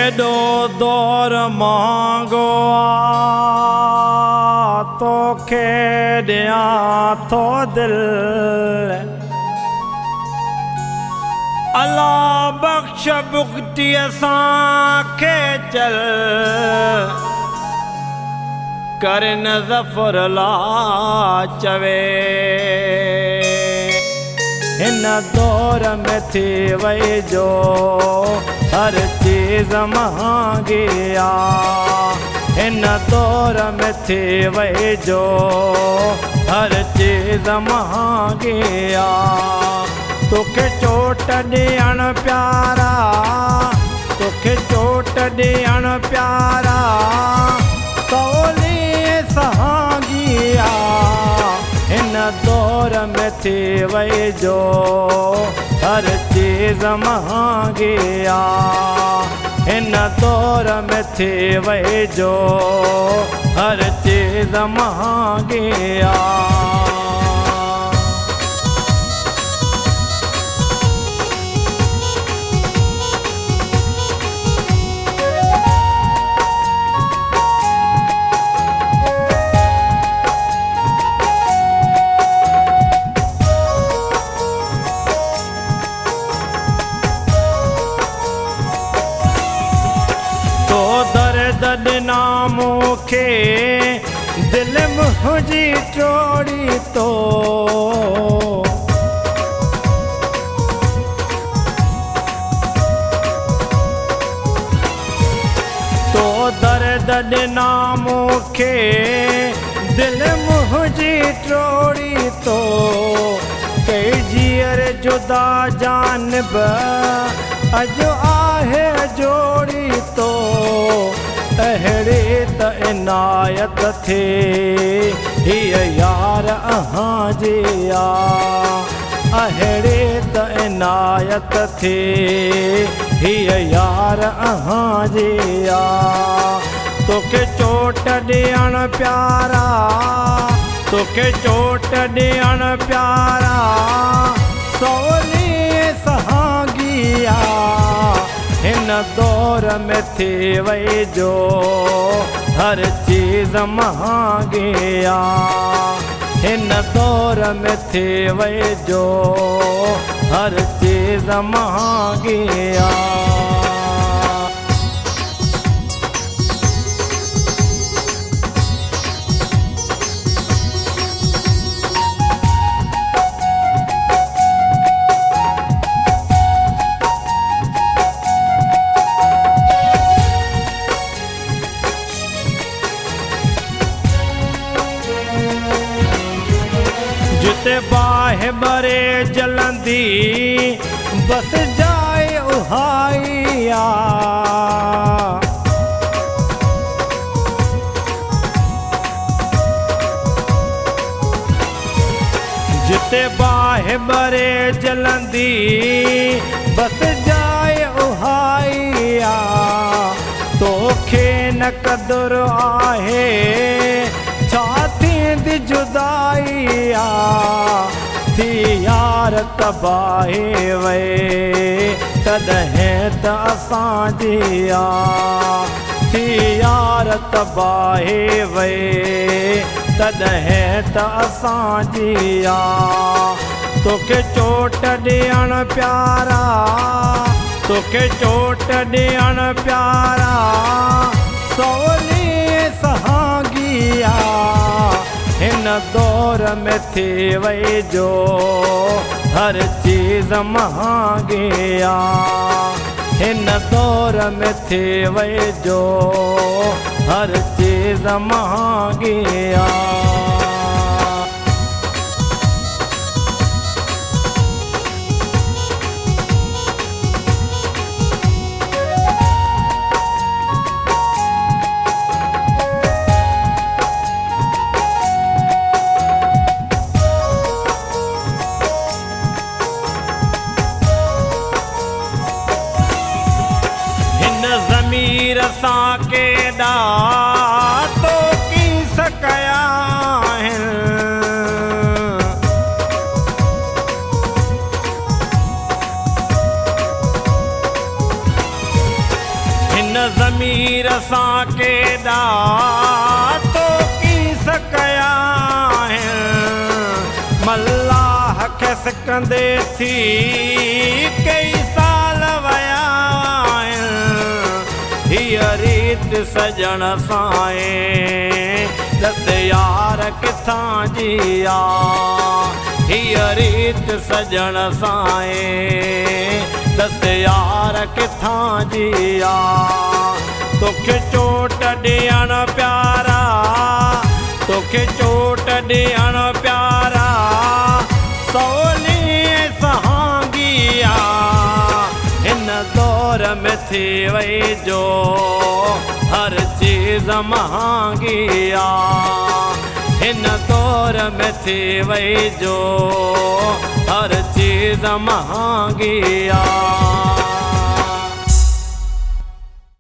केॾो दौर महांगो आ तोखे ॾियां थो दिल अल्लाह बख्श भुगतीअ सां चल कर न ज़फ़र ला चवे हिन दौर में थी वई जो हर चीज़ महांगी आ हिन दौर में थी वई जो हर चीज़ महांगी आ तोखे चोट ॾियण प्यारा तोखे चोट ॾियण प्यारा सवली सहांगी आ हिन दौर में थी वई जो हर चीज़ महांगी आ हिन दौर में थी वई जो हर चीज़ महांगी आ ॾिना मूंखे दिल मुंहिंजी टोड़ी तो दर्द ॾिना मूंखे दिल मुंहिंजी टोड़ी तो कई जीअर जुदा जानब अॼु आहे जोड़ी तो अहिड़ी त इनायत थी हीअ यार अहां जी आ अहिड़ी त इनायत थी हीअ यार अहां जी आ तोखे चोट ॾियण प्यारा तोखे चोट ॾियण प्यारा सवली सहांगी आ हिन दौर में थी वई जो हर चीज़ महांगी आ हिन दौर में थी वई जो हर चीज़ महांगी आ जिते बाहि बरे जलंदी बस जाए उहाई आ जिते बाहि बरे जलंदी बस जाए उहाई आ तोखे न क़दुर आहे छा थींदी जुदाई आ थी यार तबाही वई तॾहिं त असांजी आ थी यार तबाही वई तॾहिं त असांजी आ तोखे चोट ॾियण प्यारा तोखे चोट ॾियण प्यारा सवली सहांगी आ हिन दौर में थी वई जो हर चीज़ महांगी आ हिन दौर में थी वई जो हर चीज़ महांगी आ ज़मीर सां केॾा तो की सकया हिन ज़मीर सां केॾा तो कीस कया मल्लाह खे सिकंदे थी कई साल वया हीअ रीत सजण सां दस यार किथां जी आ हीअ रीत सजण सां दस यार किथां जी आ तोखे चोट ॾियण प्यारा तोखे चोट ॾियण प्यारा सवली सहांगी आ हिन दौर में थी वई जो हर चीज़ महांगी आ हिन दौर में थी वई जो हर चीज़ महांगी आ